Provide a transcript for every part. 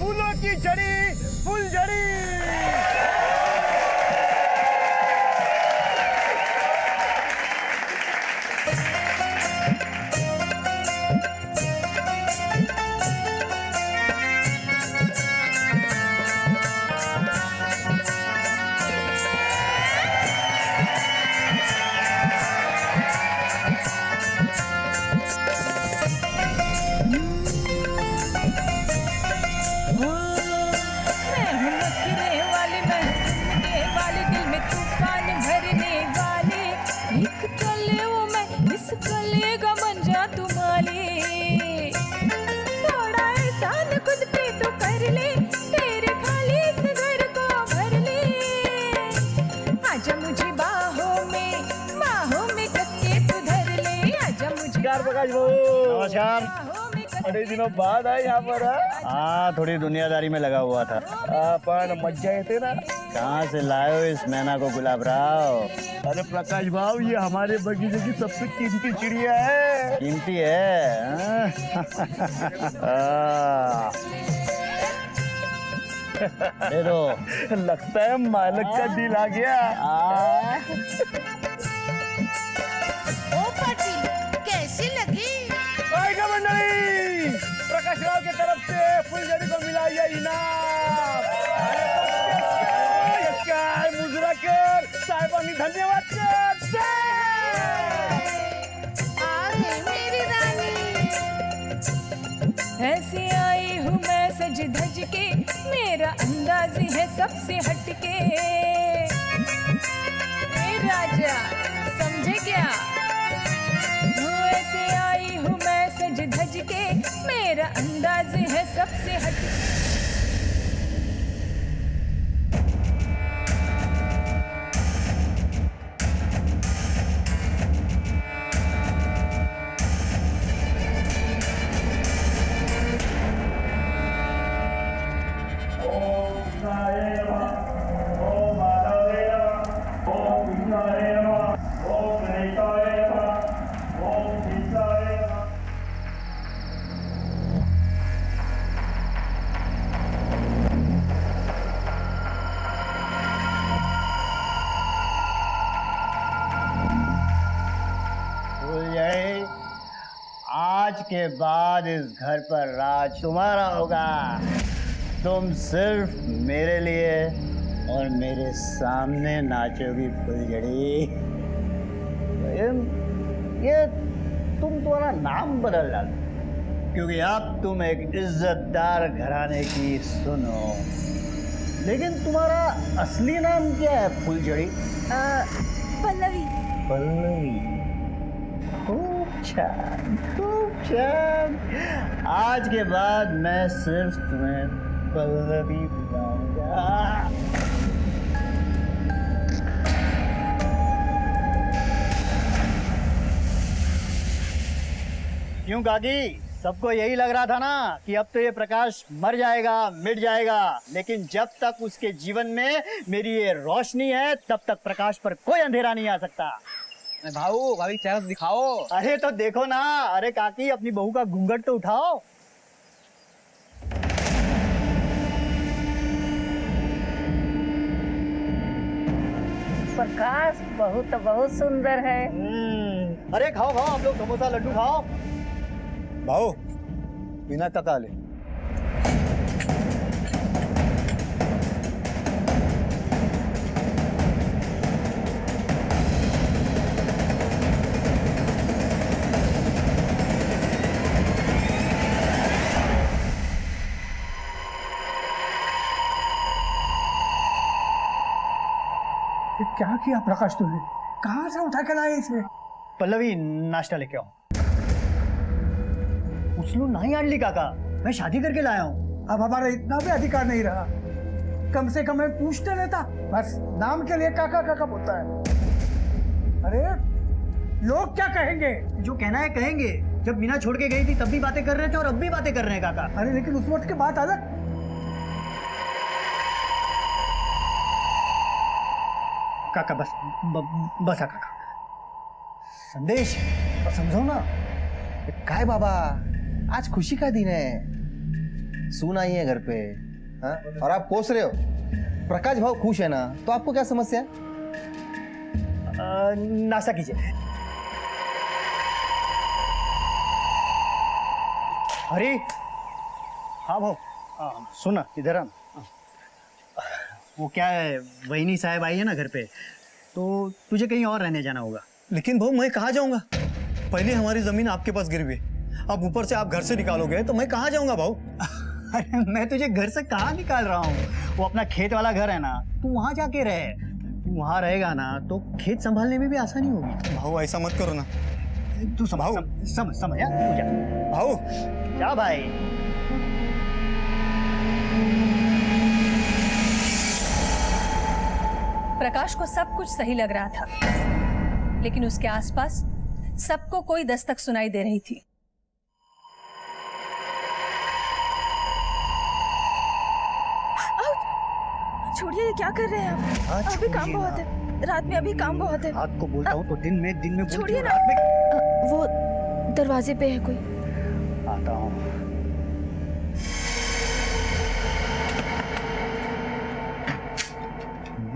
फूलों की झड़ी फुलझड़ी। प्रकाश भाऊ नमस्कार। बड़े दिनों बाद आए यहाँ पर। हाँ, थोड़ी दुनियादारी में लगा हुआ था। पण मज्जा येते ना। कहाँ से लाए हो इस मैना को गुलाब राव? अरे प्रकाश भाव, ये हमारे बगीचे की सबसे कीमती चिड़िया है। कीमती है हाँ? दे दो। लगता है मालिक का दिल आ गया। कैसी लगी? आएगा मंडली, प्रकाश राव की तरफ से फुलझड़ी को मिला ये इनाम। मुजरा कर साहिबानी धन्यवाद कर। मेरी रानी ऐसी आई हूँ मैं सज धज के, मेरा अंदाज है सबसे हटके। ए राजा समझे क्या? ऐसे आई हूँ मैं सज धज के, मेरा अंदाज है सबसे हटके। आज के बाद इस घर पर राज तुम्हारा होगा। तुम सिर्फ मेरे लिए और मेरे सामने नाचोगी फुलझड़ी। ये तुम तुम्हारा नाम बदल डालो, क्योंकि अब तुम एक इज्जतदार घराने की सुनो। लेकिन तुम्हारा असली नाम क्या है फुलझड़ी? पल्लवी। पल्लवी, खूब छान, खूब छान। आज के बाद मैं सिर्फ तुम्हें पल्लवी बुलाऊंगा। क्यों काकी, सबको यही लग रहा था ना कि अब तो ये प्रकाश मर जाएगा, मिट जाएगा। लेकिन जब तक उसके जीवन में मेरी ये रोशनी है, तब तक प्रकाश पर कोई अंधेरा नहीं आ सकता। भाऊ भाभी चेहरा तो दिखाओ। अरे तो देखो ना। अरे काकी, अपनी बहू का घूंघट तो उठाओ। प्रकाश बहुत बहुत सुंदर है। अरे खाओ खाओ, आप लोग समोसा लड्डू खाओ। भाऊ बिना काका ले। क्या किया प्रकाश तूने? कहाँ से उठा के लाए इसे? पल्लवी, नाश्ता लेके आओ। उछलू नहीं आणली काका, मैं शादी करके लाया हूँ। अब हमारा इतना भी अधिकार नहीं रहा। कम से कम मैं पूछते लेता, बस नाम के लिए काका काका बोलता है। अरे लोग क्या कहेंगे? जो कहना है कहेंगे। जब मीना छोड़ के गई थी तब भी बातें कर रहे थे और अब भी बातें कर रहे हैं काका। अरे लेकिन उस वक्त की बात अलग। काका बस बसा काका, संदेश समझो ना। काय बाबा, आज खुशी का दिन है। सून आई है घर पे, हाँ? और आप कोस रहे हो। प्रकाश भाव खुश है ना, तो आपको क्या समस्या है? नाश्ता कीजिए। अरे हाँ भाऊ, सुना इधर आना। वो क्या है, वहीनी साहब आई है ना घर पे, तो तुझे कहीं और रहने जाना होगा। लेकिन भाऊ मैं कहाँ जाऊंगा? पहले हमारी जमीन आपके पास गिर हुई, अब ऊपर से आप घर से निकालोगे तो मैं कहाँ जाऊंगा भाऊ? अरे मैं तुझे घर से कहाँ निकाल रहा हूँ, वो अपना खेत वाला घर है ना, तू वहाँ जाके रहे। तू वहाँ रहेगा ना तो खेत संभालने में भी आसानी होगी। भाऊ ऐसा मत करो ना। तू समझ समझ यार, तू जा भाऊ। जा भाई। प्रकाश को सब कुछ सही लग रहा था, लेकिन उसके आसपास सबको कोई दस्तक सुनाई दे रही थी। छोड़िए, ये क्या कर रहे हैं आप? अभी काम बहुत है, रात में अभी काम बहुत है। रात को बोलता हूँ तो दिन में बोलती छोड़िए हूँ, ना। रात में। वो दरवाजे पे है कोई। आता हूँ।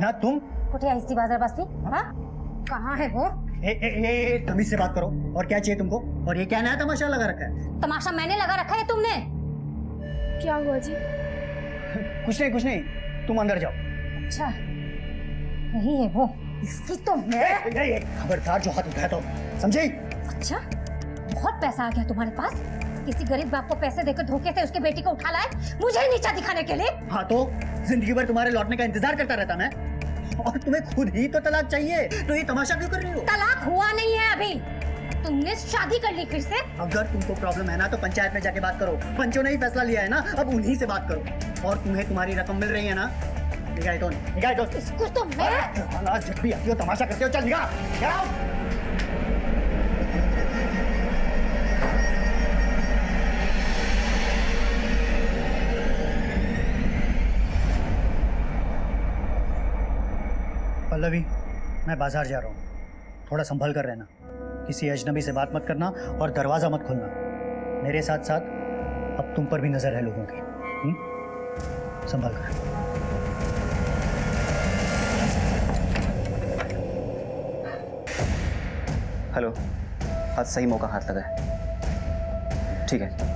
ना तुम कुठे आहेस ती बाजार बसती? हाँ, कहाँ है वो? तमीज से बात करो। और क्या चाहिए तुमको? और ये क्या नया तमाशा लगा रखा है? तमाशा मैंने लगा रखा है, तुमने? क्या हुआ जी? कुछ नहीं, तुम अंदर जाओ। अच्छा, यही है वो। इसकी तो मैं। खबरदार जो हाथ उठाया तो, समझी? अच्छा, बहुत पैसा आ गया तुम्हारे पास? किसी गरीब बाप को पैसे देकर धोखे से उसके बेटी को उठा लाए, मुझे नीचा दिखाने के लिए? हाँ तो जिंदगी भर तुम्हारे लौटने का इंतजार करता रहता मैं, और तुम्हें खुद ही तो तलाक चाहिए, तो ये तमाशा क्यों कर रही हो? तलाक हुआ नहीं है अभी, तुमने शादी कर ली फिर से। अगर तुमको प्रॉब्लम है ना तो पंचायत में जाके बात करो। पंचों ने ही फैसला लिया है ना, अब उन्हीं से बात करो। और तुम्हें तुम्हारी रकम मिल रही है ना, निगाह तो इसको तो मैं। जब भी आती हो तमाशा करते हो, चल निगाह। पल्लवी, मैं बाजार जा रहा हूँ, थोड़ा संभल कर रहना। किसी अजनबी से बात मत करना और दरवाजा मत खोलना। मेरे साथ साथ अब तुम पर भी नजर है लोगों की। संभल कर। हेलो, आज सही मौका हाथ लगा है। ठीक है।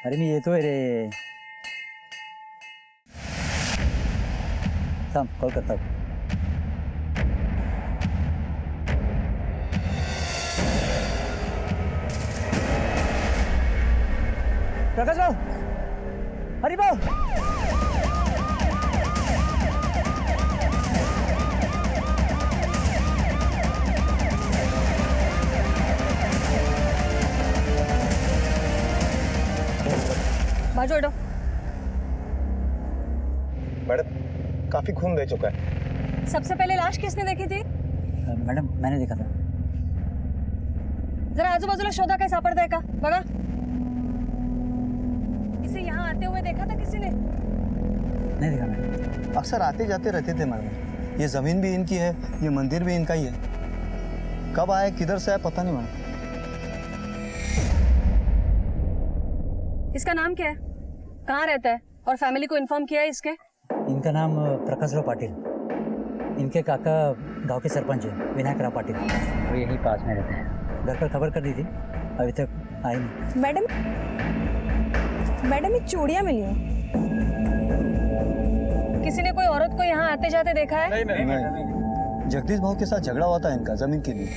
अरे मी येतोय रे, थांब कॉल करता हूँ. प्रकाश भाऊ, हरी भाऊ, बाजू हटो। मैडम, काफी खून दे चुका है। सबसे पहले लाश किसने देखी थी? मैडम मैंने देखा था. जरा आजूबाजूला शोधा, काही सापडतंय का बघा. इसे यहाँ आते हुए देखा था किसी ने? नहीं देखा मैडम. अक्सर आते जाते रहते थे मैडम। ये जमीन भी इनकी है, ये मंदिर भी इनका ही है। कब आए, किधर से आए, पता नहीं मैडम। इसका नाम क्या है, कहाँ रहता है और फैमिली को इन्फॉर्म किया है इसके? इनका नाम प्रकाशराव पाटिल. इनके काका गांव के सरपंच हैं, विनायकराव पाटिल. वो यहीं पास में रहते हैं. घर पर खबर कर दी थी, अभी तक आई नहीं. मैडम ये चूड़ियाँ मिली हैं. किसी ने कोई औरत को यहाँ आते जाते देखा है? नहीं। जगदीश भाव के साथ झगड़ा हुआ था इनका जमीन के लिए।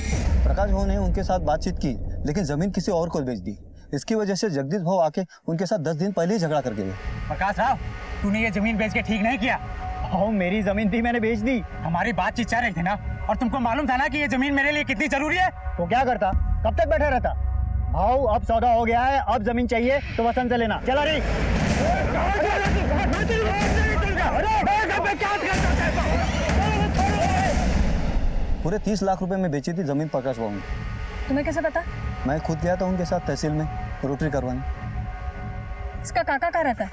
प्रकाश भाव ने उनके साथ बातचीत की, लेकिन जमीन किसी और को बेच दी। इसकी वजह से जगदीश भाव आके उनके साथ 10 दिन पहले ही झगड़ा करके गए। प्रकाश राव, तूने ये जमीन बेच के ठीक नहीं किया। मेरी जमीन थी, मैंने बेच दी। हमारी बातचीत चल रही थी ना, और तुमको मालूम था ना कि ये जमीन मेरे लिए कितनी जरूरी है। तो क्या करता, कब तक बैठा रहता? भाव अब सौदा हो गया है, अब जमीन चाहिए तो वसंत से लेना। चला रही। पूरे 30 लाख रुपए में बेची थी जमीन प्रकाश भाव ने। तुम्हें कैसे पता? मैं खुद गया था उनके साथ तहसील में रोटरी करवाने। इसका काका कहाँ रहता है?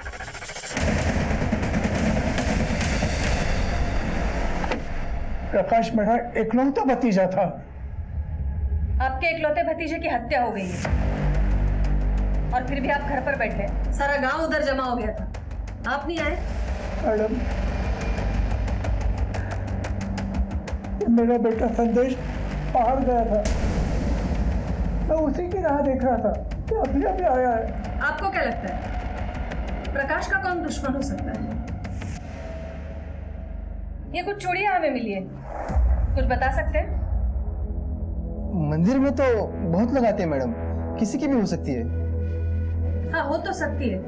प्रकाश मेरा इकलौता भतीजा था। आपके इकलौते भतीजे की हत्या हो गई है और फिर भी आप घर पर बैठे। सारा गांव उधर जमा हो गया था, आप नहीं आए। मैडम, मेरा बेटा संदेश बाहर गया था, मैं उसी की राह देख रहा था कि अभी अभी आया है। आपको क्या लगता है प्रकाश का कौन दुश्मन हो सकता है? ये कुछ चूड़ियां हमें मिली है, कुछ बता सकते हैं? मंदिर में तो बहुत लगाते हैं मैडम, किसी की भी हो सकती है। हाँ, हो तो सकती है।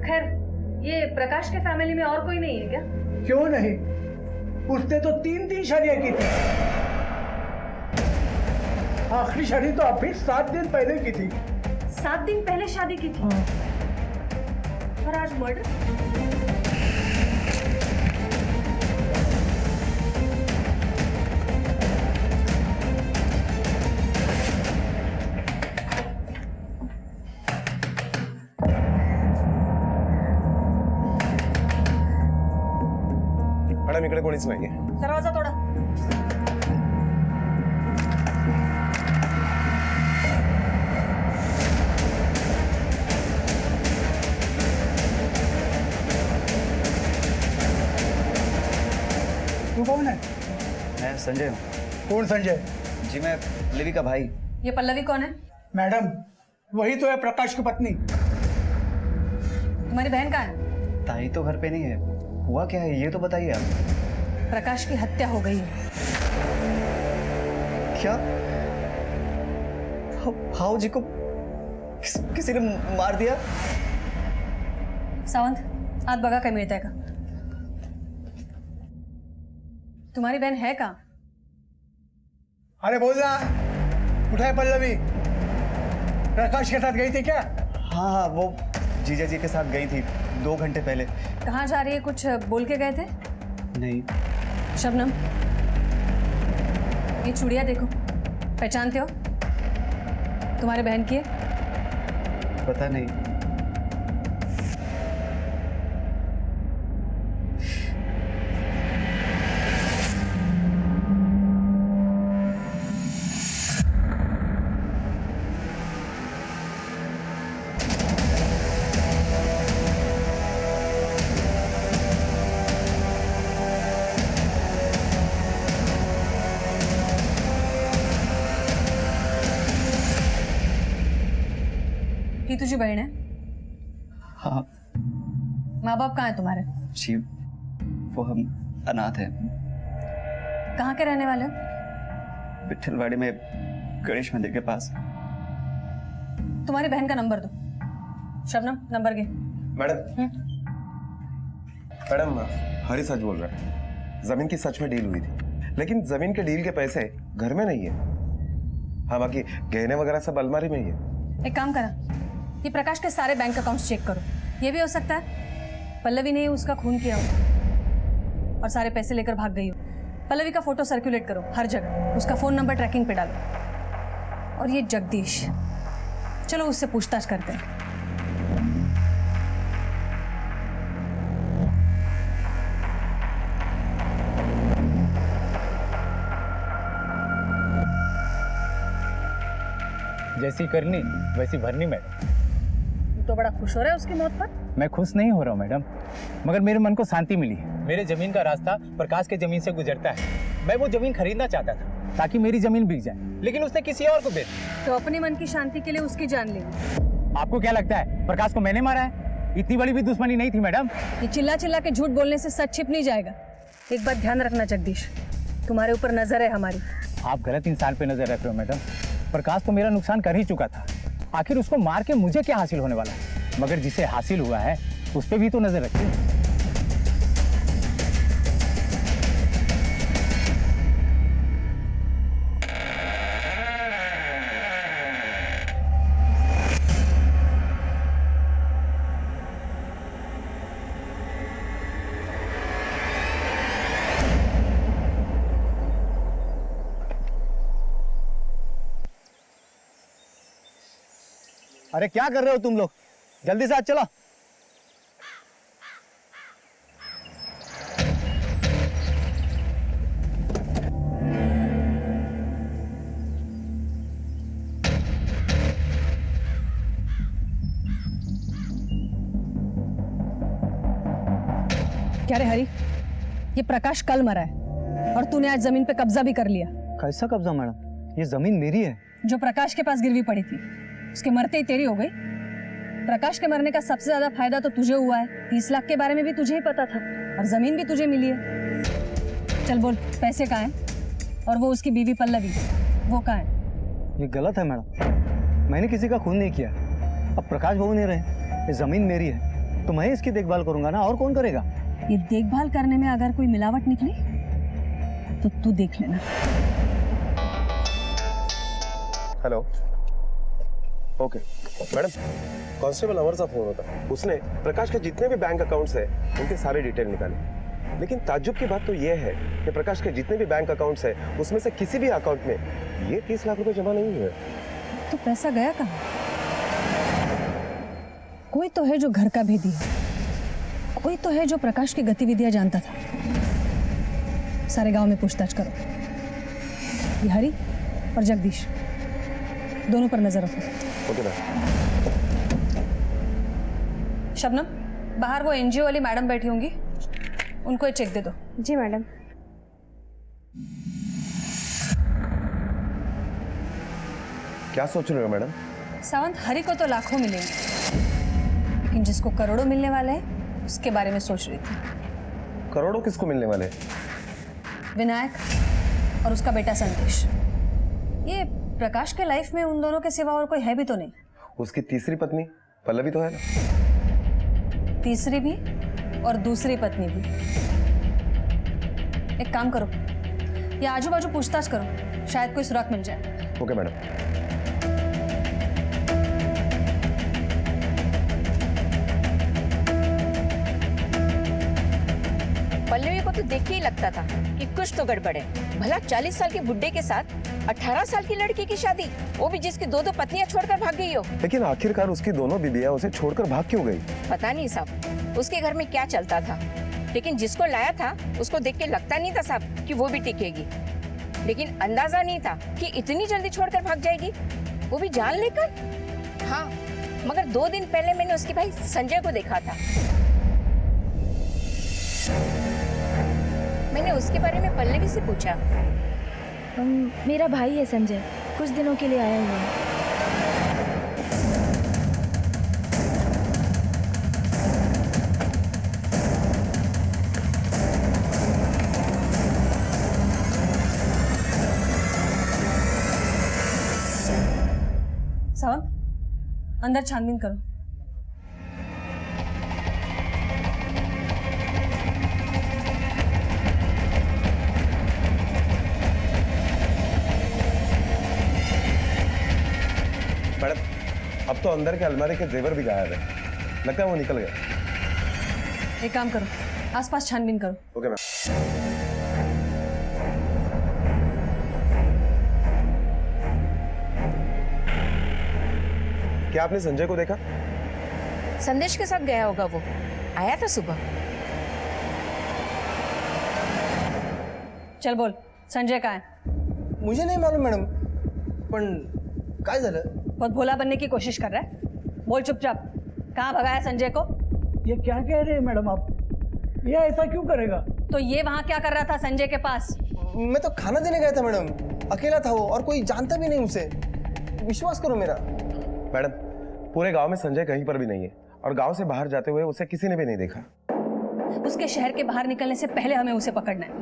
खैर, ये प्रकाश के फैमिली में और कोई नहीं है क्या? क्यों नहीं, उसने तो 3 शादियां की थी। आखिरी शादी तो अभी 7 दिन पहले की थी। 7 दिन पहले शादी की थी और आज मर्डर। मॅडम इकडे कोणीच नाहीये. दरवाजा तोड़ा। तू कौन है? मैं संजय हूँ। कौन संजय? जी मैं पल्लवी का भाई। ये पल्लवी कौन है? मैडम, वही तो है प्रकाश की पत्नी। तुम्हारी बहन कहाँ है? ताई तो घर पे नहीं है। हुआ क्या है ये तो बताइए आप। प्रकाश की हत्या हो गई है। क्या? हाउ जी को किसी ने मार दिया? सावंत, आत बघा काय मिळतंय का? तुम्हारी बहन है कहाँ? अरे बोल ना, उठाए पल्लवी, प्रकाश के साथ गई थी क्या? हाँ, वो जीजा जी के साथ गई थी 2 घंटे पहले। कहाँ जा रही है, कुछ बोल के गए थे? नहीं। शबनम, ये चूड़ियाँ देखो, पहचानते हो? तुम्हारे बहन की है? पता नहीं। ही तुझी बहन है? हाँ। माँ बाप कहाँ है तुम्हारे? जी वो हम अनाथ हैं। कहाँ के रहने वाले हो? विठलवाड़ी में गणेश मंदिर के पास। तुम्हारी बहन का नंबर दो। शबनम, नंबर गे। मैडम, मैडम हरी सच बोल रहा है। जमीन की सच में डील हुई थी, लेकिन जमीन के डील के पैसे घर में नहीं है। हाँ, बाकी गहने वगैरह सब अलमारी में ही है। एक काम करा, ये प्रकाश के सारे बैंक अकाउंट्स चेक करो। ये भी हो सकता है पल्लवी ने उसका खून किया हो और सारे पैसे लेकर भाग गई हो। पल्लवी का फोटो सर्कुलेट करो हर जगह, उसका फोन नंबर ट्रैकिंग पे डालो। और ये जगदीश, चलो उससे पूछताछ करते हैं। जैसी करनी वैसी भरनी मैडम। तो बड़ा खुश हो रहा है उसकी मौत पर? मैं खुश नहीं हो रहा हूँ मैडम, मगर मेरे मन को शांति मिली है। मेरे जमीन का रास्ता प्रकाश के जमीन से गुजरता है। मैं वो जमीन खरीदना चाहता था ताकि मेरी जमीन बिक जाए, लेकिन उसने किसी और को बेच। तो अपने मन की शांति के लिए उसकी जान ली। आपको क्या लगता है प्रकाश को मैंने मारा है? इतनी बड़ी भी दुश्मनी नहीं थी मैडम। ये चिल्ला चिल्ला के झूठ बोलने से सच छिप नहीं जाएगा। एक बात ध्यान रखना जगदीश, तुम्हारे ऊपर नजर है हमारी। आप गलत इंसान पे नजर रख रहे हो मैडम। प्रकाश तो मेरा नुकसान कर ही चुका था, आखिर उसको मार के मुझे क्या हासिल होने वाला है? मगर जिसे हासिल हुआ है उस पे भी तो नजर रखिए। अरे क्या कर रहे हो तुम लोग? जल्दी से आज चलो। क्या रे हरी, ये प्रकाश कल मरा है और तूने आज जमीन पे कब्जा भी कर लिया। कैसा कब्जा मैडम? ये जमीन मेरी है। जो प्रकाश के पास गिरवी पड़ी थी उसके मरते ही तेरी हो गई। प्रकाश के मरने का सबसे ज्यादा फायदा तो तुझे हुआ है। 30 लाख के बारे में भी तुझे ही पता था और जमीन भी तुझे मिली है। चल बोल, पैसे कहाँ हैं? और वो उसकी बीवी पल्लवी, वो कहाँ है? ये गलत है मैडम, मैंने किसी का खून नहीं किया। अब प्रकाश बाबू नहीं रहे, ये जमीन मेरी है तो मैं इसकी देखभाल करूंगा ना, और कौन करेगा? ये देखभाल करने में अगर कोई मिलावट निकली तो तू देख लेना। हेलो, ओके मैडम, कांस्टेबल अमर सा फोन होता। उसने प्रकाश के जितने भी बैंक अकाउंट्स हैं उनके सारे डिटेल निकाले, लेकिन ताज्जुब की बात तो ये है कि प्रकाश के जितने भी बैंक अकाउंट्स हैं उसमें से किसी भी अकाउंट में ये 30 लाख रुपए जमा नहीं हुए। तो पैसा गया कहाँ? कोई तो है जो घर का भेदी है, कोई तो है जो प्रकाश की गतिविधियां जानता था। सारे गांव में पूछताछ करो। ये हरी और जगदीश दोनों पर नजर रखो। Okay ma'am. शबनम, बाहर वो एनजीओ वाली मैडम बैठी होंगी, उनको ये चेक दे दो। जी मैडम। क्या सोच रहे हो मैडम? सावंत, हरी को तो लाखों मिलेंगे, लेकिन जिसको करोड़ों मिलने वाले हैं उसके बारे में सोच रही थी। करोड़ों किसको मिलने वाले? विनायक और उसका बेटा संदेश। ये प्रकाश के लाइफ में उन दोनों के सिवा और कोई है भी तो नहीं। उसकी तीसरी पत्नी पल्लवी तो है ना? तीसरी भी और दूसरी पत्नी भी। एक काम करो, ये आजू बाजू पूछताछ करो, शायद कोई सुराग मिल जाए। Okay madam. पल्लवी को तो देख के ही लगता था कि कुछ तो गड़बड़ है। भला 40 साल के बुड्ढे के साथ 18 साल की लड़की की शादी, वो भी जिसकी 2-2 पत्नियां छोड़कर भाग गई हो। लेकिन आखिरकार उसकी दोनों बीबियां उसे छोड़कर भाग क्यों गई? पता नहीं साहब, उसके घर में क्या चलता था, लेकिन जिसको लाया था उसको देख के लगता नहीं था साहब कि वो भी टिकेगी। लेकिन अंदाजा नहीं था कि इतनी जल्दी छोड़कर भाग जाएगी, वो भी जान लेकर। हाँ, मगर 2 दिन पहले मैंने उसके भाई संजय को देखा था। मैंने उसके बारे में पल्लवी से पूछा। मेरा भाई है संजय, कुछ दिनों के लिए आया हुआ है। सावंत, अंदर छानबीन करो। मैडम, अब तो अंदर के अलमारी के जेवर भी गायब है, लगता है वो निकल गया। एक काम करो, आसपास छानबीन करो। Okay ma'am. क्या आपने संजय को देखा? संदेश के साथ गया होगा, वो आया था सुबह। चल बोल, संजय कहाँ है? मुझे नहीं मालूम मैडम, पण काय झालं? बहुत भोला बनने की कोशिश कर रहा है। बोल चुपचाप, कहाँ भगाया संजय को? ये क्या कह रहे हैं मैडम आप? ये ऐसा क्यों करेगा? तो ये वहाँ क्या कर रहा था संजय के पास? मैं तो खाना देने गया था मैडम, अकेला था वो और कोई जानता भी नहीं उसे। विश्वास करो मेरा। मैडम, पूरे गांव में संजय कहीं पर भी नहीं है और गांव से बाहर जाते हुए उसे किसी ने भी नहीं देखा। उसके शहर के बाहर निकलने से पहले हमें उसे पकड़ना है।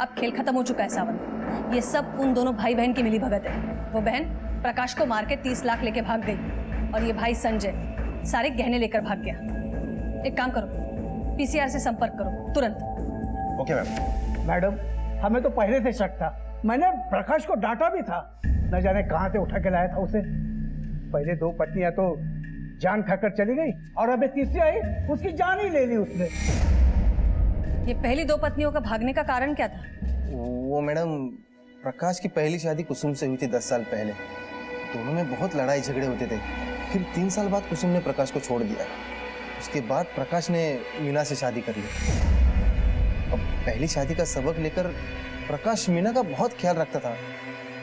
अब खेल खत्म हो चुका है सावंत, ये सब उन दोनों भाई बहन की मिली भगत है। वो बहन प्रकाश को मार के 30 लाख लेके भाग गई और ये भाई संजय सारे गहने लेकर भाग गया। एक काम करो, पीसीआर से संपर्क करो तुरंत। Okay ma'am. मैडम, हमें तो पहले से शक था, मैंने प्रकाश को डांटा भी था। न जाने कहाँ से उठा के लाया था उसे। पहले 2 पत्नियां तो जान खाकर चली गई और अब तीसरी आई, उसकी जान ही ले ली उसने। ये पहली 2 पत्नियों का भागने का कारण क्या था? वो मैडम, प्रकाश की पहली शादी कुसुम से हुई थी 10 साल पहले। दोनों में बहुत लड़ाई झगड़े होते थे। फिर 3 साल बाद कुसुम ने प्रकाश को छोड़ दिया। उसके बाद प्रकाश ने मीना से शादी कर ली। अब पहली शादी का सबक लेकर प्रकाश मीना का बहुत ख्याल रखता था,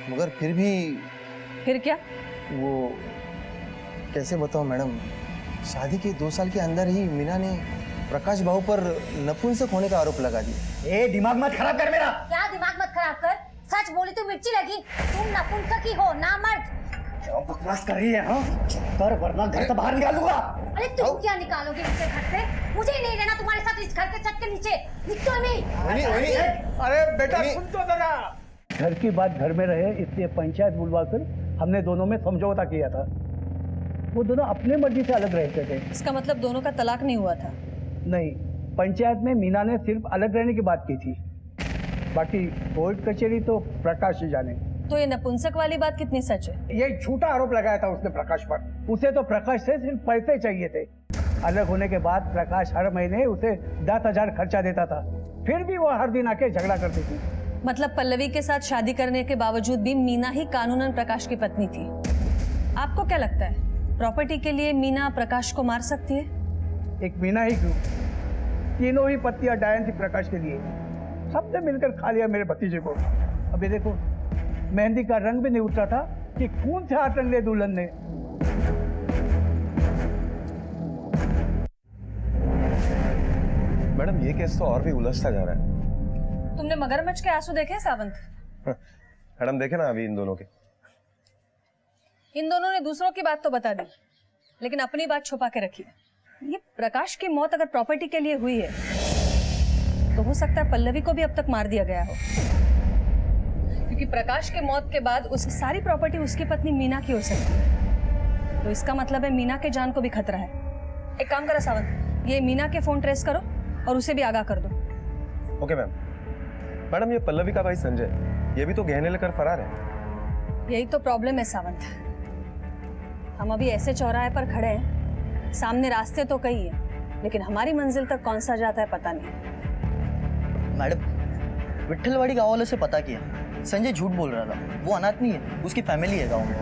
मगर फिर भी। फिर क्या? वो कैसे बताऊं मैडम, शादी के 2 साल के अंदर ही मीना ने प्रकाश बाबू पर नपुंसक होने का आरोप लगा दिया। ए दिमाग मत खराब कर मेरा। क्या दिमाग मत खराब कर, सच बोली तो मिर्ची लगी। तुम नपुंसक ही हो ना मर्द। क्या बकवास कर रही है? हाँ कर, वरना घर से बाहर निकालूंगा। अरे तुम क्या निकालोगे मुझे घर से? मुझे ही नहीं रहना तुम्हारे साथ इस घर के छत के नीचे। निकलो नहीं। अरे बेटा सुन तो जरा, घर की बात घर में रहे इसलिए पंचायत बुलवाकर हमने दोनों में समझौता किया था। वो दोनों अपने मर्जी से अलग रहते थे। इसका मतलब दोनों का तलाक नहीं हुआ था? नहीं, पंचायत में मीना ने सिर्फ अलग रहने की बात की थी, बाकी कोर्ट कचहरी तो प्रकाश ही जाने। तो ये नपुंसक वाली बात कितनी सच है? ये झूठा आरोप लगाया था उसने प्रकाश पर। उसे तो प्रकाश से सिर्फ पैसे चाहिए थे। अलग होने के बाद प्रकाश हर महीने उसे 10,000 खर्चा देता था, फिर भी वो हर दिन आके झगड़ा करती थी। मतलब पल्लवी के साथ शादी करने के बावजूद भी मीना ही कानूनन प्रकाश की पत्नी थी। आपको क्या लगता है प्रॉपर्टी के लिए मीना प्रकाश को मार सकती है? एक मीना ही क्यों, तीनों ही पत्नियां डायन थी प्रकाश के लिए। सबने मिलकर खा लिया मेरे भतीजे को। अभी देखो, मेहंदी का रंग भी नहीं उतरा था कि खून से हाथ रंग ले दुल्हन ने। मैडम ये केस तो और भी उलझता जा रहा है। तुमने मगरमच्छ के आंसू देखे सावंत? मैडम देखे ना अभी इन दोनों के। इन दोनों ने दूसरों की बात तो बता दी, लेकिन अपनी बात छुपा के रखी। ये प्रकाश की मौत अगर प्रॉपर्टी के लिए हुई है तो हो सकता है पल्लवी को भी अब तक मार दिया गया हो, क्योंकि प्रकाश के मौत के बाद उसकी सारी प्रॉपर्टी उसकी पत्नी मीना की हो सकती है। तो इसका मतलब है मीना के जान को भी खतरा है। एक काम करो सावंत, ये मीना के फोन ट्रेस करो और उसे भी आगाह कर दो। Okay ma'am. मैडम ये पल्लवी का भाई संजय, ये भी तो गहने लेकर फरार है। यही तो प्रॉब्लम है सावंत, हम अभी ऐसे चौराहे पर खड़े हैं, सामने रास्ते तो कई हैं, लेकिन हमारी मंजिल तक कौन सा जाता है पता नहीं। मैडम, विट्ठलवाड़ी गांव वालों से पता किया, संजय झूठ बोल रहा था। वो अनाथ नहीं है, उसकी फैमिली है गांव में।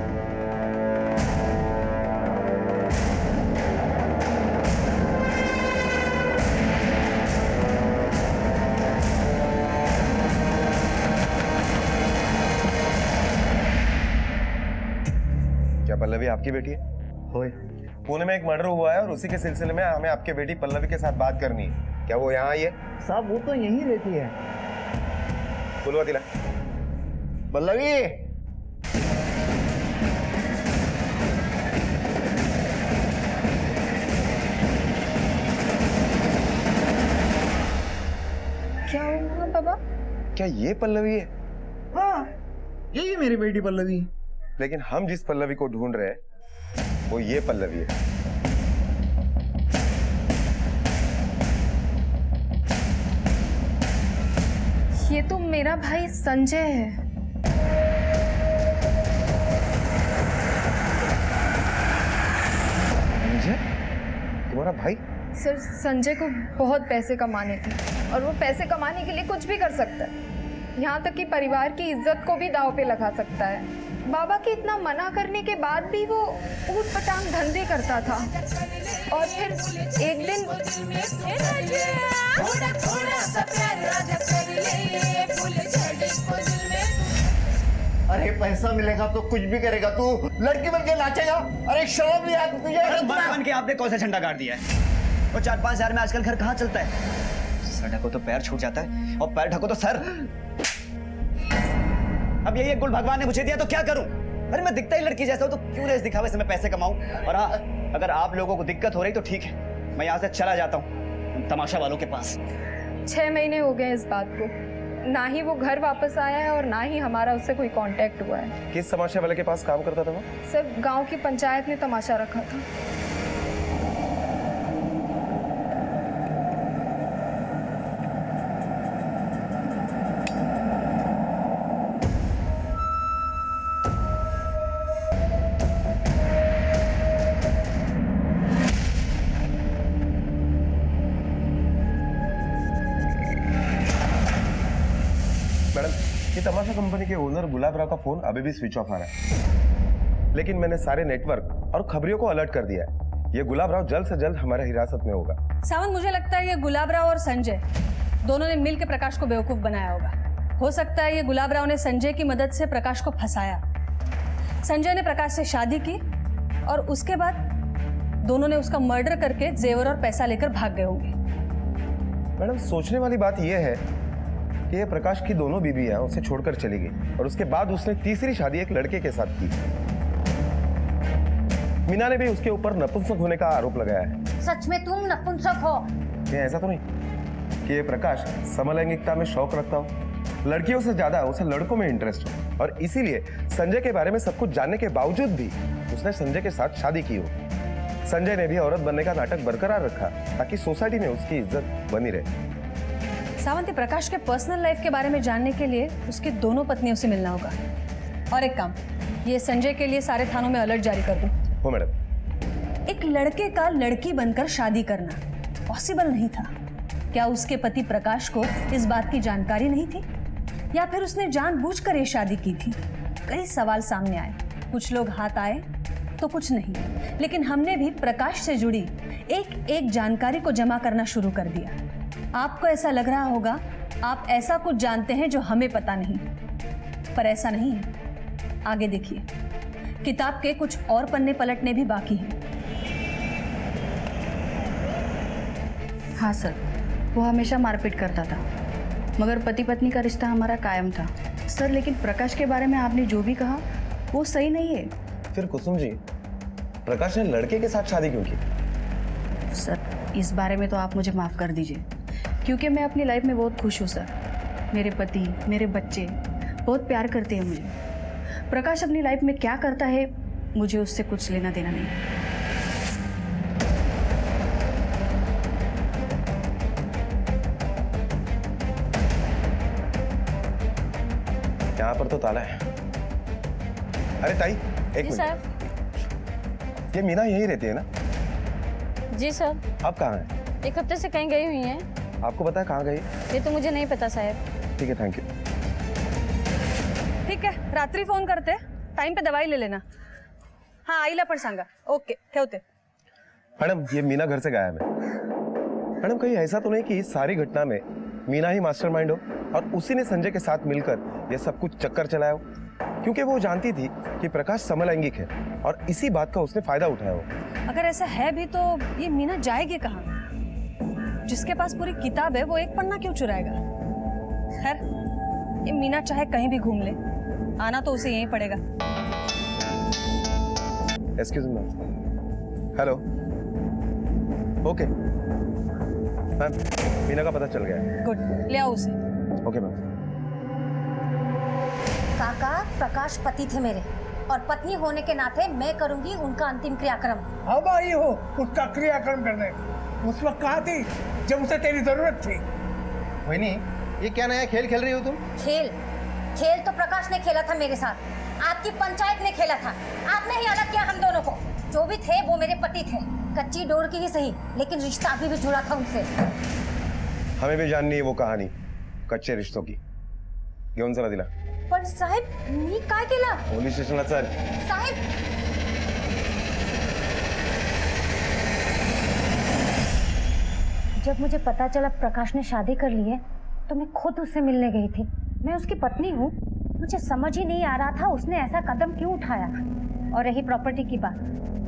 क्या पल्लवी आपकी बेटी है? होए। पुणे में एक मर्डर हुआ है और उसी के सिलसिले में हमें आपकी बेटी पल्लवी के साथ बात करनी है। क्या वो यहाँ आई है? साहब वो तो यहीं रहती है। बुलवा दिला। पल्लवी, क्या हुआ बाबा? क्या ये पल्लवी है? हाँ, यही मेरी बेटी पल्लवी। लेकिन हम जिस पल्लवी को ढूंढ रहे हैं वो ये पल्लवी है। ये तो मेरा भाई संजय है। संजय? तुम्हारा भाई? सर, संजय को बहुत पैसे कमाने थे और वो पैसे कमाने के लिए कुछ भी कर सकता है, यहाँ तक कि परिवार की इज्जत को भी दांव पे लगा सकता है। बाबा के इतना मना करने के बाद भी वो ऊट-पटांग धंधे करता था और फिर एक दिन अरे पैसा मिलेगा तो कुछ भी करेगा तू, लड़की बन के नाचेगा। अरे शर्म नहीं आती तुझे? बन के आपने कौन सा झंडा गाड़ दिया है? और 4-5 हजार में आजकल घर कहाँ चलता है? सर ढको तो पैर छूट जाता है और पैर ढको तो सर। अब यही एक गुल भगवान ने मुझे दिया तो क्या करूं? अरे मैं दिखता ही लड़की जैसा हूं तो क्यों इस दिखावे से मैं पैसे कमाऊं? और हाँ, अगर आप लोगों को दिक्कत हो रही तो ठीक है, मैं यहाँ से चला जाता हूँ उन तमाशा वालों के पास। 6 महीने हो गए इस बात को, ना ही वो घर वापस आया है और ना ही हमारा उससे कोई कांटेक्ट हुआ है। किस तमाशे वाले के पास काम करता था वो? सर, गांव की पंचायत ने तमाशा रखा था। तमाशा कंपनी के ओनर गुलाब राव का फोन अभी भी स्विच ऑफ आ रहा है, लेकिन मैंने सारे नेटवर्क और खबरियों को अलर्ट कर दिया है। ये गुलाब राव जल्द से जल्द हमारे हिरासत में होगा। सावंत, मुझे लगता है ये गुलाब राव और संजय दोनों ने मिलकर प्रकाश को बेवकूफ बनाया होगा। हो सकता है ये गुलाब राव ने संजय की मदद से प्रकाश को फंसाया। संजय ने प्रकाश से शादी की और उसके बाद दोनों ने उसका मर्डर करके जेवर और पैसा लेकर भाग गए होंगे। मैडम, सोचने वाली बात यह है कि ये प्रकाश की दोनों बीबियां उसे छोड़कर चली गई और उसके बाद उसने तीसरी शादी एक लड़के के साथ की। मीना ने भी उसके ऊपर नपुंसक होने का आरोप लगाया है। सच में तुम नपुंसक हो? ये ऐसा तो नहीं कि ये प्रकाश समलैंगिकता में शौक रखता हो, लड़कियों से ज्यादा उसे लड़कों में इंटरेस्ट हो, और इसीलिए संजय के बारे में सब कुछ जानने के बावजूद भी उसने संजय के साथ शादी की हो। संजय ने भी औरत बनने का नाटक बरकरार रखा ताकि सोसाइटी में उसकी इज्जत बनी रहे। सावंत, प्रकाश के पर्सनल लाइफ के बारे में जानने के लिए उसके दोनों पत्नियों से मिलना होगा। और एक काम, ये संजय के लिए सारे थानों में अलर्ट जारी कर दूं। हो मैडम। एक लड़के का लड़की बनकर शादी करना पॉसिबल नहीं था। क्या उसके पति प्रकाश को इस बात की जानकारी नहीं थी, या फिर उसने जानबूझकर ये शादी की थी? कई सवाल सामने आए, कुछ लोग हाथ आए तो कुछ नहीं, लेकिन हमने भी प्रकाश से जुड़ी एक एक जानकारी को जमा करना शुरू कर दिया। आपको ऐसा लग रहा होगा आप ऐसा कुछ जानते हैं जो हमें पता नहीं, पर ऐसा नहीं है। आगे देखिए, किताब के कुछ और पन्ने पलटने भी बाकी हैं। हाँ सर, वो हमेशा मारपीट करता था, मगर पति पत्नी का रिश्ता हमारा कायम था। सर, लेकिन प्रकाश के बारे में आपने जो भी कहा वो सही नहीं है। फिर कुसुम जी, प्रकाश ने लड़के के साथ शादी क्यों की? सर, इस बारे में तो आप मुझे माफ़ कर दीजिए, क्योंकि मैं अपनी लाइफ में बहुत खुश हूँ सर। मेरे पति, मेरे बच्चे बहुत प्यार करते हैं मुझे। प्रकाश अपनी लाइफ में क्या करता है मुझे उससे कुछ लेना देना नहीं। यहाँ पर तो ताला है। अरे ताई, एक जी सर। ये मीना यहीं रहती है ना? जी सर। आप कहाँ हैं? एक हफ्ते से कहीं गई हुई हैं। आपको पता है कहाँ गई? ये तो मुझे नहीं पता साहब। ठीक है, थैंक यू। ठीक है, रात्री फोन करते, टाइम पे दवाई ले लेना। हाँ, आईला पण सांगा। ओके, ठेवते। मैडम, ये मीना घर से गायब है। मैडम, कहीं ऐसा तो नहीं कि इस सारी घटना में मीना ही मास्टरमाइंड हो और उसी ने संजय के साथ मिलकर ये सब कुछ चक्कर चलाया हो? क्योंकि वो जानती थी कि प्रकाश समलैंगिक है और इसी बात का उसने फायदा उठाया हो। अगर ऐसा है भी तो ये मीना जाएगी कहाँ? जिसके पास पूरी किताब है वो एक पन्ना क्यों चुराएगा? खैर, ये मीना चाहे कहीं भी घूम ले, आना तो उसे यहीं पड़ेगा। Excuse me. Hello. Okay ma'am, Meena का पता चल गया है। गुड, ले आओ उसे। Okay ma'am. काका, प्रकाश पति थे मेरे, और पत्नी होने के नाते मैं करूंगी उनका अंतिम क्रियाक्रम। अब आई हो उसका क्रियाक्रम करने। उस वक्त कहाँ थी जब उसे तेरी जरूरत थी? वही, ये क्या नया खेल खेल रही हो तुम? खेल तो प्रकाश ने खेला था मेरे साथ, आपकी पंचायत ने खेला था। आपने ही अलग किया हम दोनों को। जो भी थे वो मेरे पति थे, कच्ची डोर की ही सही, लेकिन रिश्ता अभी भी जुड़ा था उनसे। हमें भी जाननी है वो कहानी कच्चे रिश्तों की। घेऊन चला दिला। पण साहेब, मी काय केलं? पोलीस स्टेशनला चल। साहेब, जब मुझे पता चला प्रकाश ने शादी कर ली है तो मैं खुद उससे मिलने गई थी। मैं उसकी पत्नी हूँ, मुझे समझ ही नहीं आ रहा था उसने ऐसा कदम क्यों उठाया। और रही प्रॉपर्टी की बात,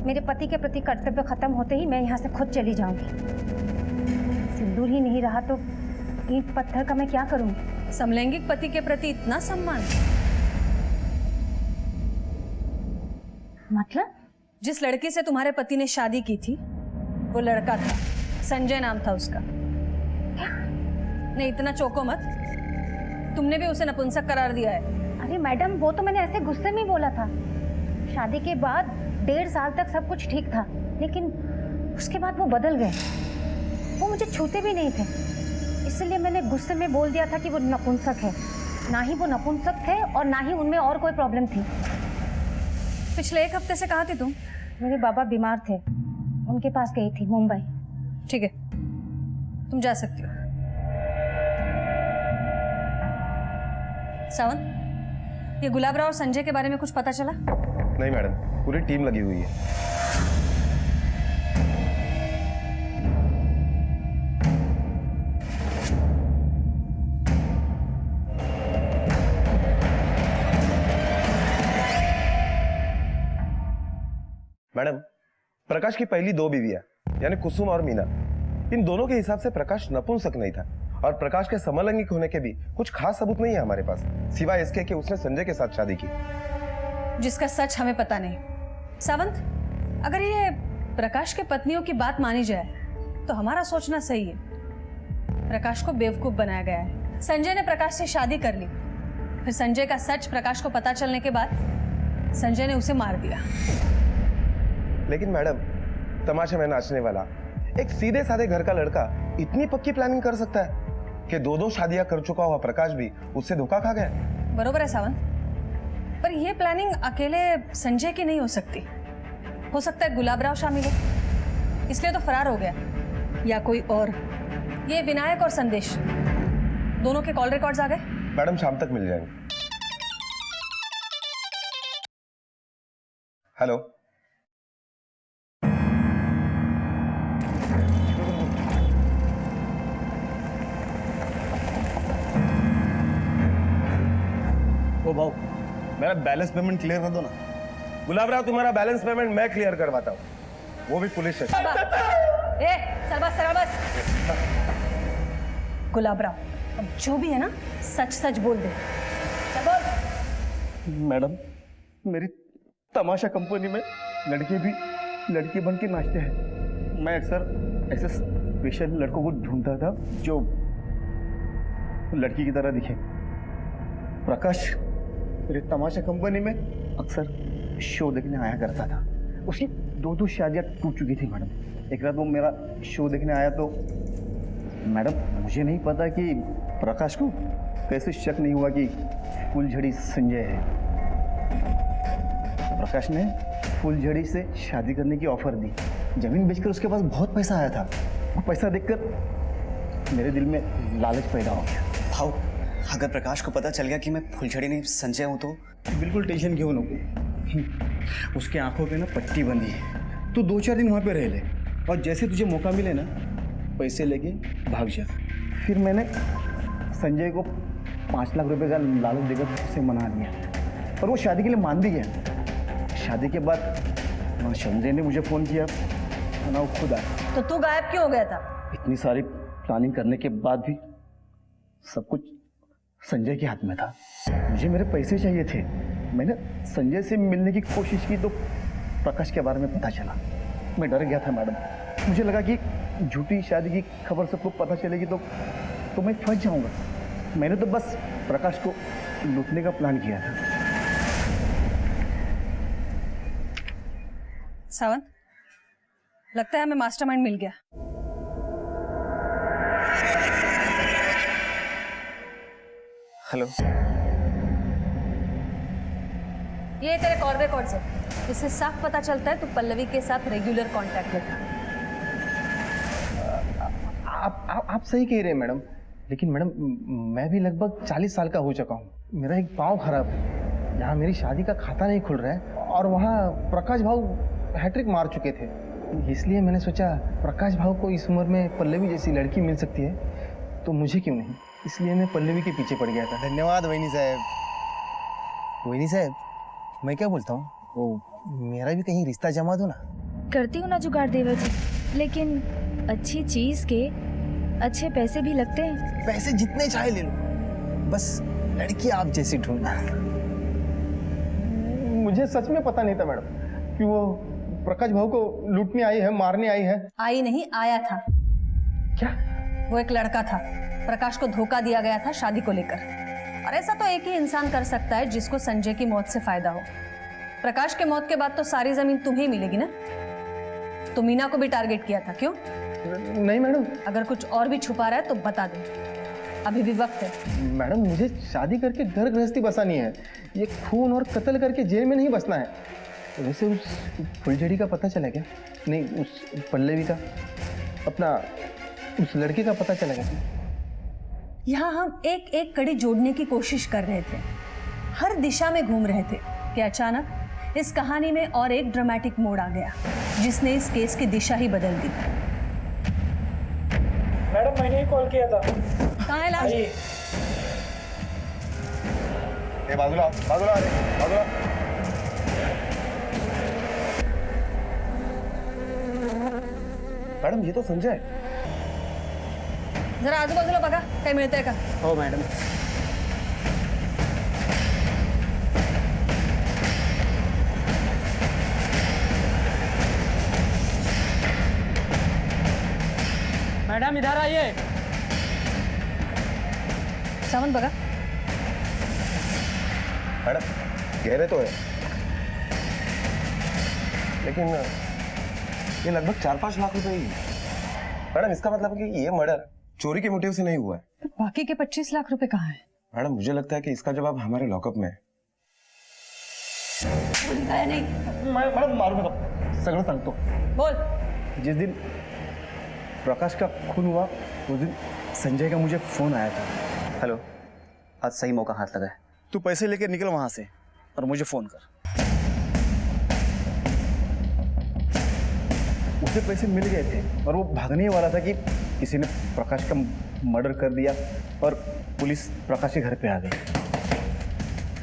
मेरे पति के प्रति कर्तव्य खत्म होते ही मैं यहाँ से खुद चली जाऊंगी। सिंदूर ही नहीं रहा तो ईंट पत्थर का मैं क्या करूंगी? समलैंगिक पति के प्रति इतना सम्मान? मतलब? जिस लड़की से तुम्हारे पति ने शादी की थी वो लड़का था, संजय नाम था उसका। नहीं, इतना चौंको मत, तुमने भी उसे नपुंसक करार दिया है। अरे मैडम, वो तो मैंने ऐसे गुस्से में बोला था। शादी के बाद 1.5 साल तक सब कुछ ठीक था, लेकिन उसके बाद वो बदल गए। वो मुझे छूते भी नहीं थे, इसलिए मैंने गुस्से में बोल दिया था कि वो नपुंसक है। ना ही वो नपुंसक थे और ना ही उनमें और कोई प्रॉब्लम थी। पिछले 1 हफ्ते से कहाँ थी तुम? मेरे बाबा बीमार थे, उनके पास गई थी, मुंबई। ठीक है, तुम जा सकती हो। सावंत, ये गुलाब राव और संजय के बारे में कुछ पता चला? नहीं मैडम, पूरी टीम लगी हुई है। प्रकाश की पहली 2 बीवियां यानी कुसुम और मीना, इन दोनों के हिसाब से प्रकाश नपुंसक नहीं था और प्रकाश के समलैंगिक होने के भी कुछ खास सबूत नहीं है हमारे पास, सिवाय इसके कि उसने संजय के साथ शादी की, जिसका सच हमें पता नहीं। सावंत, अगर ये प्रकाश के पत्नियों की बात मानी जाए तो हमारा सोचना सही है। प्रकाश को बेवकूफ बनाया गया है। संजय ने प्रकाश से शादी कर ली, फिर संजय का सच प्रकाश को पता चलने के बाद संजय ने उसे मार दिया। लेकिन मैडम, तमाशे में नाचने वाला एक सीधे साधे घर का लड़का इतनी पक्की प्लानिंग कर सकता है कि 2 शादियां कर चुका हुआ प्रकाश भी उससे धोखा खा गया। बरोबर है सावंत, पर यह प्लानिंग अकेले संजय की नहीं हो सकती। हो सकता है गुलाबराव शामिल हो, इसलिए तो फरार हो गया, या कोई और। ये विनायक और संदेश दोनों के कॉल रिकॉर्ड्स आ गए? मैडम शाम तक मिल जाएंगे। हेलो, ओ भाऊ, मेरा बैलेंस पेमेंट क्लियर कर दो ना। गुलाबराव, तुम्हारा बैलेंस पेमेंट मैं क्लियर करवाता हूँ, वो भी पुलिस स्टेशन। गुलाबराव, अब जो भी है ना, सच सच बोल दे। चल बोल। मैडम, मेरी तमाशा कंपनी में लड़के भी लड़की बन के नाचते हैं। मैं अक्सर ऐसे स्पेशल लड़कों को ढूंढता था जो लड़की की तरह दिखे। प्रकाश मेरी तमाशा कंपनी में अक्सर शो देखने आया करता था। उसकी 2 शादियां टूट चुकी थी मैडम। एक रात वो मेरा शो देखने आया तो मैडम, मुझे नहीं पता कि प्रकाश को कैसे शक नहीं हुआ कि फूलझड़ी संजय है। प्रकाश ने फूलझड़ी से शादी करने की ऑफर दी। जमीन बेचकर उसके पास बहुत पैसा आया था। वो पैसा देखकर मेरे दिल में लालच पैदा हो गया। भाऊ, अगर प्रकाश को पता चल गया कि मैं फुलझड़ी नहीं संजय हूं तो? बिल्कुल टेंशन क्यों नको। उसके आंखों पे ना पट्टी बंधी है। तू 2-4 दिन वहाँ पे रह ले और जैसे तुझे मौका मिले ना, पैसे लेके भाग जा। फिर मैंने संजय को 5 लाख रुपए का लालच देकर उसे मना दिया और वो शादी के लिए मान भी गया। शादी के बाद ना संजय ने मुझे फ़ोन किया ना वो खुद आया। तो तू गायब क्यों हो गया था? इतनी सारी प्लानिंग करने के बाद भी सब कुछ संजय के हाथ में था। मुझे मेरे पैसे चाहिए थे। मैंने संजय से मिलने की कोशिश की तो प्रकाश के बारे में पता चला। मैं डर गया था मैडम। मुझे लगा कि झूठी शादी की खबर सबको पता चलेगी तो मैं फंस जाऊंगा। मैंने तो बस प्रकाश को लूटने का प्लान किया था। सावंत, लगता है हमें मास्टरमाइंड मिल गया। हेलो, ये तेरे कॉल रिकॉर्ड्स है, इससे साफ पता चलता है तू पल्लवी के साथ रेगुलर कांटेक्ट में था। आप सही कह रहे हैं मैडम, लेकिन मैडम मैं भी लगभग 40 साल का हो चुका हूँ। मेरा एक पाँव खराब है, यहाँ मेरी शादी का खाता नहीं खुल रहा है और वहाँ प्रकाश भाऊ हैट्रिक मार चुके थे। इसलिए मैंने सोचा प्रकाश भाऊ को इस उम्र में पल्लवी जैसी लड़की मिल सकती है तो मुझे क्यों नहीं। इसलिए मैं पल्लवी के पीछे पड़ गया था। धन्यवाद वैनी साहब। वैनी साहब, मैं क्या बोलता हूँ, वो मेरा भी कहीं रिश्ता जमा दो ना। करती हूँ ना जुगाड़ देवर जी, लेकिन अच्छी चीज के अच्छे पैसे भी लगते हैं। पैसे जितने चाहे ले लो, बस लड़की आप जैसी ढूंढना। मुझे सच में पता नहीं था मैडम कि वो प्रकाश भाऊ को लूटने आई है, मारने आई है। आई नहीं, आया था। क्या? वो एक लड़का था, प्रकाश को धोखा दिया गया था शादी को लेकर। और ऐसा तो एक ही इंसान कर सकता है जिसको संजय की मौत से फायदा हो। प्रकाश के मौत के बाद तो सारी जमीन तुम्हें ही मिलेगी ना। तो मीना को भी टारगेट किया था, क्यों? नहीं मैडम। अगर कुछ और भी छुपा रहा है तो बता दे, अभी भी वक्त है। मैडम, मुझे शादी करके घर गृहस्थी बसानी है, ये खून और कत्ल करके जेल में नहीं बसना है। वैसे उस फुलझड़ी का पता चला क्या? नहीं, उस पल्लवी का, अपना उस लड़के का पता चला क्या? यहाँ हम एक एक कड़ी जोड़ने की कोशिश कर रहे थे, हर दिशा में घूम रहे थे कि अचानक इस कहानी में और एक ड्रामेटिक मोड़ आ गया जिसने इस केस की दिशा ही बदल दी। मैडम, मैंने ही कॉल किया था। कहाँ है लाश? बाजूला बाजूला बाजूला। मैडम ये तो संजय है। जरा आजूबाजूला बघा काही मिळतंय का. हो मॅडम. मैडम इधर आइए. सावंत बघा. मैडम गहरे तो है, लेकिन ये लगभग 4-5 लाख रुपए ही है। मैडम इसका मतलब है कि ये मर्डर चोरी के मोटिव से नहीं हुआ है। तो बाकी के 25 लाख रुपए कहाँ हैं? मैडम मुझे लगता है कि इसका जवाब हमारे लॉकअप में है। मॅडम मारू नका, सगळं सांगतो. बोल. जिस दिन प्रकाश का खून हुआ उस दिन संजय का मुझे फोन आया था. हेलो, आज सही मौका हाथ लगा है. तू पैसे लेके निकल वहां से और मुझे फोन कर. उसे पैसे मिल गए थे और वो भागने ही वाला था कि किसी ने प्रकाश का मर्डर कर दिया और पुलिस प्रकाश के घर पे आ गई.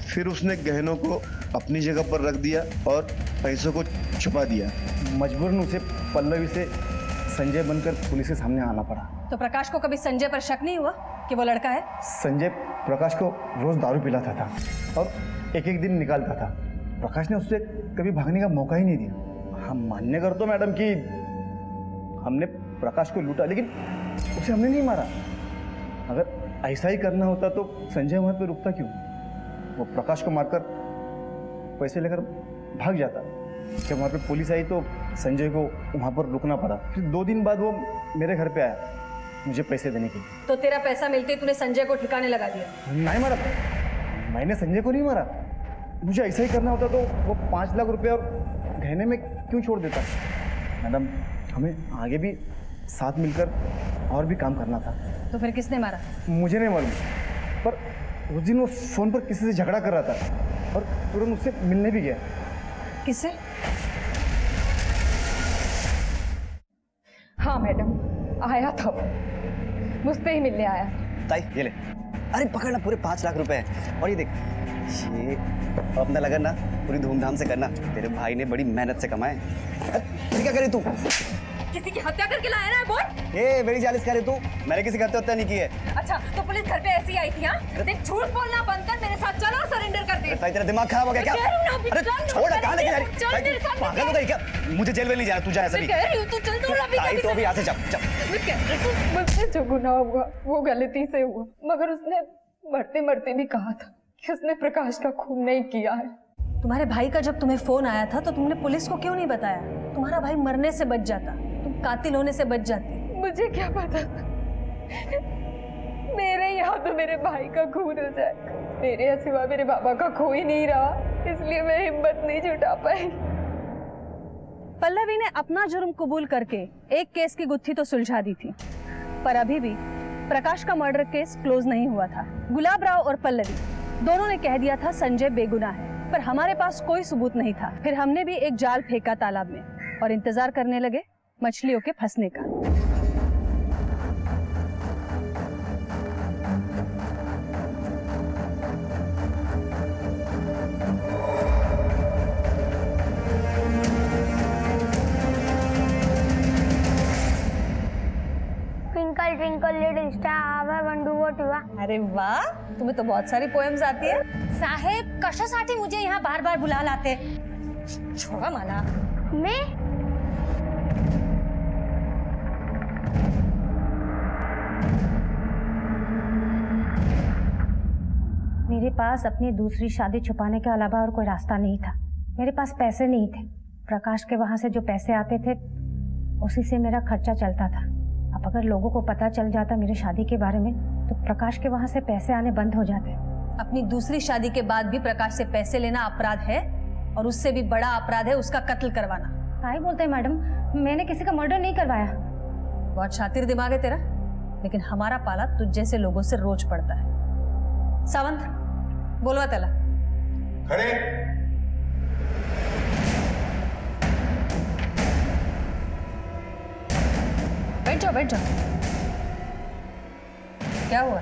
फिर उसने गहनों को अपनी जगह पर रख दिया और पैसों को छुपा दिया. मजबूरन उसे पल्लवी से संजय बनकर पुलिस के सामने आना पड़ा. तो प्रकाश को कभी संजय पर शक नहीं हुआ कि वो लड़का है? संजय प्रकाश को रोज दारू पिलाता था और एक एक दिन निकालता था. प्रकाश ने उससे कभी भागने का मौका ही नहीं दिया. हम मान्य करते मैडम कि हमने प्रकाश को लूटा, लेकिन उसे हमने नहीं मारा. अगर ऐसा ही करना होता तो संजय वहां पे रुकता क्यों? वो प्रकाश को मारकर पैसे लेकर भाग जाता. जब वहाँ पे पुलिस आई तो संजय को वहाँ पर रुकना पड़ा. फिर 2 दिन बाद वो मेरे घर पे आया मुझे पैसे देने के लिए. तो तेरा पैसा मिलते ही तूने संजय को ठिकाने लगा दिया? नहीं मारा, मैंने संजय को नहीं मारा. मुझे ऐसा ही करना होता तो वो 5 लाख रुपए और गहने में क्यों छोड़ देता? मैडम हमें आगे भी साथ मिलकर और भी काम करना था. तो फिर किसने मारा? मुझे नहीं मालूम, पर उस दिन वो फोन पर किसी से झगड़ा कर रहा था और तुरंत उससे मिलने भी गया. किससे? हाँ मैडम, आया था वो, मुझसे ही मिलने आया. ताई ये ले. अरे पकड़ना, पूरे 5 लाख रुपए हैं. और ये देख, ये अपना लगन ना पूरी धूमधाम से करना. तेरे भाई ने बड़ी मेहनत से कमाए. क्या करे तू? किसी की हत्या करके लाया ना बोल. ए बड़ी जालिस करे तू. मैंने किसी की हत्या नहीं की है. अच्छा तो पुलिस घर पे ऐसी आई थी? हाँ, देख झूठ बोलना बंद कर, मेरे साथ चलो, सरेंडर कर दे. ताई तेरा दिमाग खराब हो गया क्या? अरे छोड़, कहाँ लेके जा रही? पागल हो गई क्या? मुझे जेल में नहीं जाना, तू जा ऐसा भी. कह रही हूँ तू चल. ताई तो अभी यहाँ से जा. मुझसे जो गुनाह हुआ वो गलती से हुआ, मगर उसने मरते मरते भी कहा था कि उसने प्रकाश का खून नहीं किया है. तुम्हारे भाई का जब तुम्हें फोन आया था तो तुमने पुलिस को क्यों नहीं बताया? तुम्हारा भाई मरने से बच जाता, तुम कातिल होने से बच जाती. मुझे क्या पता था मेरे यहाँ तो मेरे भाई का खून हो जाएगा. मेरे सिवा मेरे बाबा का कोई नहीं रहा, इसलिए मैं हिम्मत नहीं जुटा पाई. पल्लवी ने अपना जुर्म कबूल करके एक केस की गुत्थी तो सुलझा दी थी, पर अभी भी प्रकाश का मर्डर केस क्लोज नहीं हुआ था. गुलाब राव और पल्लवी दोनों ने कह दिया था संजय बेगुनाह है, पर हमारे पास कोई सबूत नहीं था. फिर हमने भी एक जाल फेंका तालाब में और इंतजार करने लगे मछलियों के फंसने का. Twinkle twinkle little star I want to what you are. अरे वाह, तुम्हें तो बहुत सारी पोएम्स आती है. साहेब कशासाठी मुझे यहाँ बार बार बुला लाते? छोड़ा मला. मैं मेरे पास अपनी दूसरी शादी छुपाने के अलावा और कोई रास्ता नहीं था. मेरे पास पैसे नहीं थे. प्रकाश के वहां से जो पैसे आते थे उसी से मेरा खर्चा चलता था. अब अगर लोगों को पता चल जाता मेरी शादी के बारे में तो प्रकाश के वहां से पैसे आने बंद हो जाते. अपनी दूसरी शादी के बाद भी प्रकाश से पैसे लेना अपराध है और उससे भी बड़ा अपराध है उसका कत्ल करवाना. क्या बोलते हैं मैडम, मैंने किसी का मर्डर नहीं करवाया. बहुत शातिर दिमाग है तेरा, लेकिन हमारा पाला तुझ जैसे लोगों से रोज पड़ता है. सावंत बोलवा त्याला. खड़े. बैठ जाओ बैठ जाओ. क्या हुआ,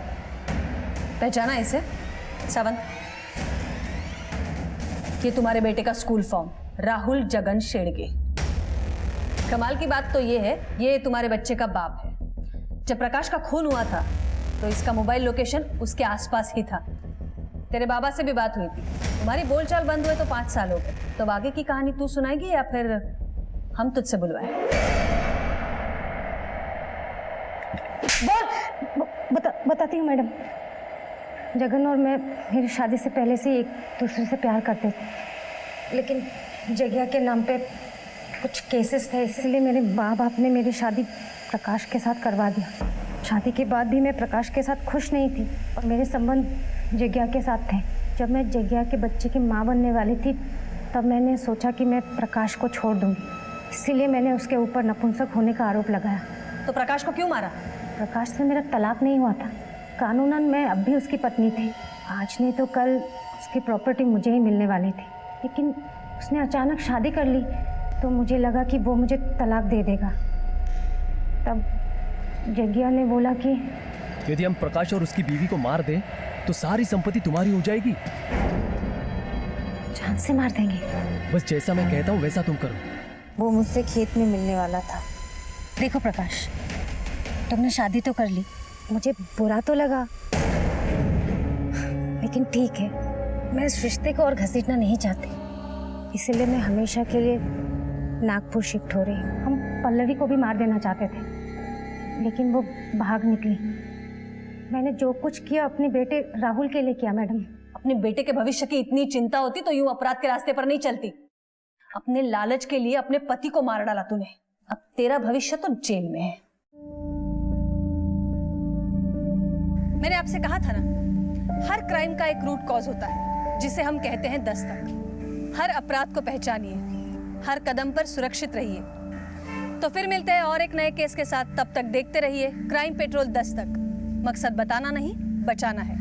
पहचाना इसे? सावंत, ये तुम्हारे बेटे का स्कूल फॉर्म, राहुल जगन शेड़गे. कमाल की बात तो ये है, ये तुम्हारे बच्चे का बाप है। जब प्रकाश का खून हुआ था तो इसका मोबाइल लोकेशन उसके आसपास ही था। तेरे बाबा से भी बात हुई थी, तुम्हारी बोलचाल बंद हुए तो 5 साल हो गए। तो आगे की कहानी तू सुनाएगी या फिर हम तुझसे बुलवाए? बताती हूँ मैडम। जगन और मैं मेरी शादी से पहले से एक दूसरे से प्यार करते थे, लेकिन जगह के नाम पे कुछ केसेस थे, इसलिए मेरे माँ बाप ने मेरी शादी प्रकाश के साथ करवा दिया। शादी के बाद भी मैं प्रकाश के साथ खुश नहीं थी और मेरे संबंध जग्या के साथ थे। जब मैं जग्या के बच्चे की माँ बनने वाली थी तब मैंने सोचा कि मैं प्रकाश को छोड़ दूंगी, इसीलिए मैंने उसके ऊपर नपुंसक होने का आरोप लगाया। तो प्रकाश को क्यों मारा? प्रकाश से मेरा तलाक नहीं हुआ था, कानूनन मैं अब भी उसकी पत्नी थी। आज नहीं तो कल उसकी प्रॉपर्टी मुझे ही मिलने वाली थी, लेकिन उसने अचानक शादी कर ली तो मुझे लगा कि वो मुझे तलाक दे देगा। तब जग्या ने बोला कि यदि हम प्रकाश और उसकी बीवी को मार दें तो सारी संपत्ति तुम्हारी हो जाएगी। जान से मार देंगे। बस जैसा मैं कहता हूँ वैसा तुम करो। वो मुझसे खेत में मिलने वाला था। देखो प्रकाश, तुमने शादी तो कर ली, मुझे बुरा तो लगा, लेकिन ठीक है, मैं इस रिश्ते को और घसीटना नहीं चाहती, इसलिए मैं हमेशा के लिए नागपुर शिफ्ट हो रही हूँ। हम पल्लवी को भी मार देना चाहते थे, लेकिन वो भाग निकली। मैंने जो कुछ किया अपने बेटे राहुल के लिए किया मैडम। अपने बेटे के भविष्य की इतनी चिंता होती तो यूं अपराध के रास्ते पर नहीं चलती। अपने लालच के लिए अपने पति को मार डाला तूने। अब तेरा भविष्य तो जेल में है। मैंने आपसे कहा था ना, हर क्राइम का एक रूट कॉज होता है जिसे हम कहते हैं दस्तक। हर अपराध को पहचानिए, हर कदम पर सुरक्षित रहिए। तो फिर मिलते हैं और एक नए केस के साथ। तब तक देखते रहिए क्राइम पेट्रोल दस्तक। मकसद बताना नहीं, बचाना है।